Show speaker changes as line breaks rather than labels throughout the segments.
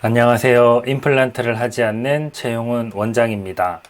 안녕하세요. 임플란트를 하지 않는 최용훈 원장입니다.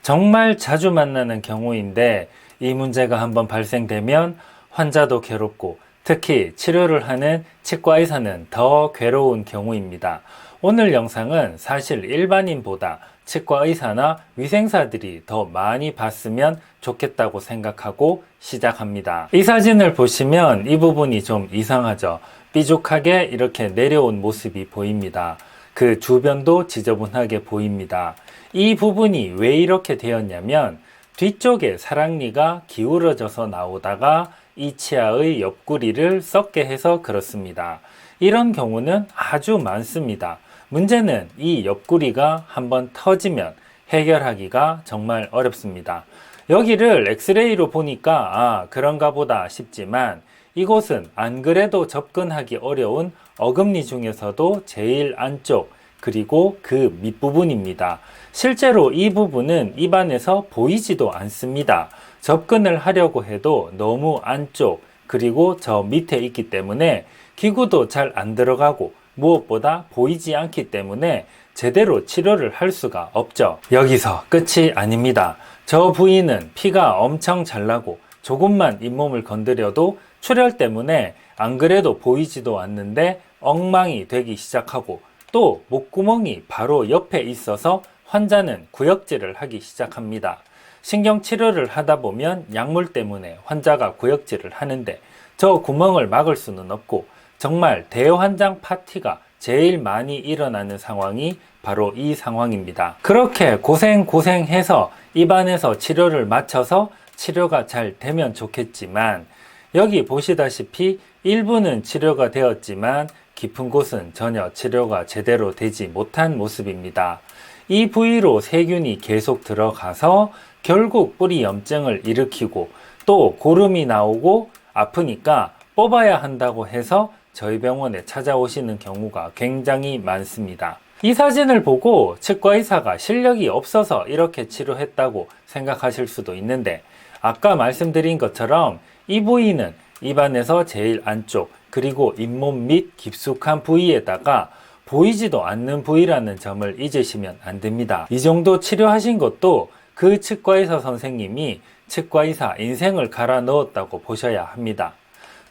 정말 자주 만나는 경우인데 이 문제가 한번 발생되면 환자도 괴롭고 특히 치료를 하는 치과 의사는 더 괴로운 경우입니다. 오늘 영상은 사실 일반인보다 치과 의사나 위생사들이 더 많이 봤으면 좋겠다고 생각하고 시작합니다. 이 사진을 보시면 이 부분이 좀 이상하죠. 삐죽하게 이렇게 내려온 모습이 보입니다. 그 주변도 지저분하게 보입니다. 이 부분이 왜 이렇게 되었냐면 뒤쪽에 사랑니가 기울어져서 나오다가 이 치아의 옆구리를 썩게 해서 그렇습니다. 이런 경우는 아주 많습니다. 문제는 이 옆구리가 한번 터지면 해결하기가 정말 어렵습니다. 여기를 엑스레이로 보니까 그런가 보다 싶지만 이곳은 안 그래도 접근하기 어려운 어금니 중에서도 제일 안쪽 그리고 그 밑부분입니다. 실제로 이 부분은 입안에서 보이지도 않습니다. 접근을 하려고 해도 너무 안쪽 그리고 저 밑에 있기 때문에 기구도 잘 안 들어가고 무엇보다 보이지 않기 때문에 제대로 치료를 할 수가 없죠. 여기서 끝이 아닙니다. 저 부위는 피가 엄청 잘 나고 조금만 잇몸을 건드려도 출혈 때문에 안 그래도 보이지도 않는데 엉망이 되기 시작하고 또 목구멍이 바로 옆에 있어서 환자는 구역질을 하기 시작합니다. 신경치료를 하다 보면 약물 때문에 환자가 구역질을 하는데 저 구멍을 막을 수는 없고 정말 대환장 파티가 제일 많이 일어나는 상황이 바로 이 상황입니다. 그렇게 고생해서 입안에서 치료를 마쳐서 치료가 잘 되면 좋겠지만 여기 보시다시피 일부는 치료가 되었지만 깊은 곳은 전혀 치료가 제대로 되지 못한 모습입니다. 이 부위로 세균이 계속 들어가서 결국 뿌리 염증을 일으키고 또 고름이 나오고 아프니까 뽑아야 한다고 해서 저희 병원에 찾아오시는 경우가 굉장히 많습니다. 이 사진을 보고 치과 의사가 실력이 없어서 이렇게 치료했다고 생각하실 수도 있는데 아까 말씀드린 것처럼 이 부위는 입안에서 제일 안쪽 그리고 잇몸 밑 깊숙한 부위에다가 보이지도 않는 부위라는 점을 잊으시면 안 됩니다. 이 정도 치료하신 것도 그 치과의사 선생님이 치과의사 인생을 갈아 넣었다고 보셔야 합니다.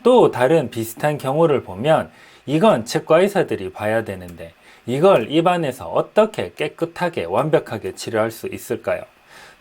또 다른 비슷한 경우를 보면 이건 치과의사들이 봐야 되는데 이걸 입안에서 어떻게 깨끗하게 완벽하게 치료할 수 있을까요?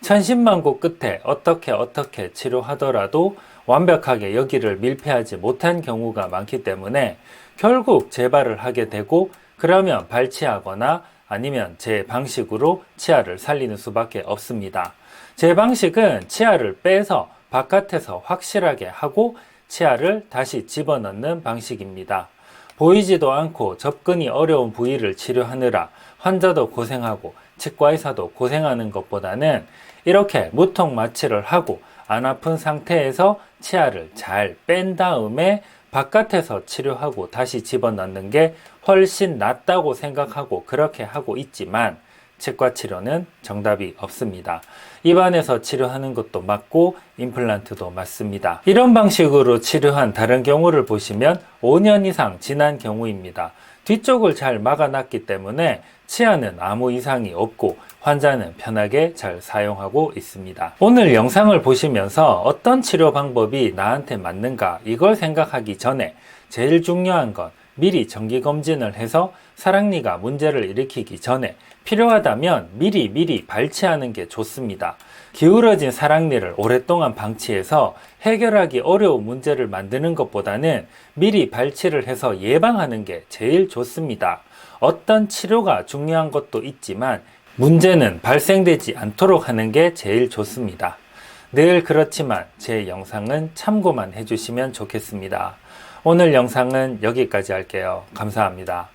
천신만고 끝에 어떻게 치료하더라도 완벽하게 여기를 밀폐하지 못한 경우가 많기 때문에 결국 재발을 하게 되고 그러면 발치하거나 아니면 제 방식으로 치아를 살리는 수밖에 없습니다. 제 방식은 치아를 빼서 바깥에서 확실하게 하고 치아를 다시 집어넣는 방식입니다. 보이지도 않고 접근이 어려운 부위를 치료하느라 환자도 고생하고 치과의사도 고생하는 것보다는 이렇게 무통 마취를 하고 안 아픈 상태에서 치아를 잘 뺀 다음에 바깥에서 치료하고 다시 집어넣는 게 훨씬 낫다고 생각하고 그렇게 하고 있지만 치과 치료는 정답이 없습니다. 입안에서 치료하는 것도 맞고 임플란트도 맞습니다. 이런 방식으로 치료한 다른 경우를 보시면 5년 이상 지난 경우입니다. 뒤쪽을 잘 막아놨기 때문에 치아는 아무 이상이 없고 환자는 편하게 잘 사용하고 있습니다. 오늘 영상을 보시면서 어떤 치료 방법이 나한테 맞는가 이걸 생각하기 전에 제일 중요한 건 미리 정기검진을 해서 사랑니가 문제를 일으키기 전에 필요하다면 미리 발치하는 게 좋습니다. 기울어진 사랑니를 오랫동안 방치해서 해결하기 어려운 문제를 만드는 것보다는 미리 발치를 해서 예방하는 게 제일 좋습니다. 어떤 치료가 중요한 것도 있지만 문제는 발생되지 않도록 하는 게 제일 좋습니다. 늘 그렇지만 제 영상은 참고만 해주시면 좋겠습니다. 오늘 영상은 여기까지 할게요. 감사합니다.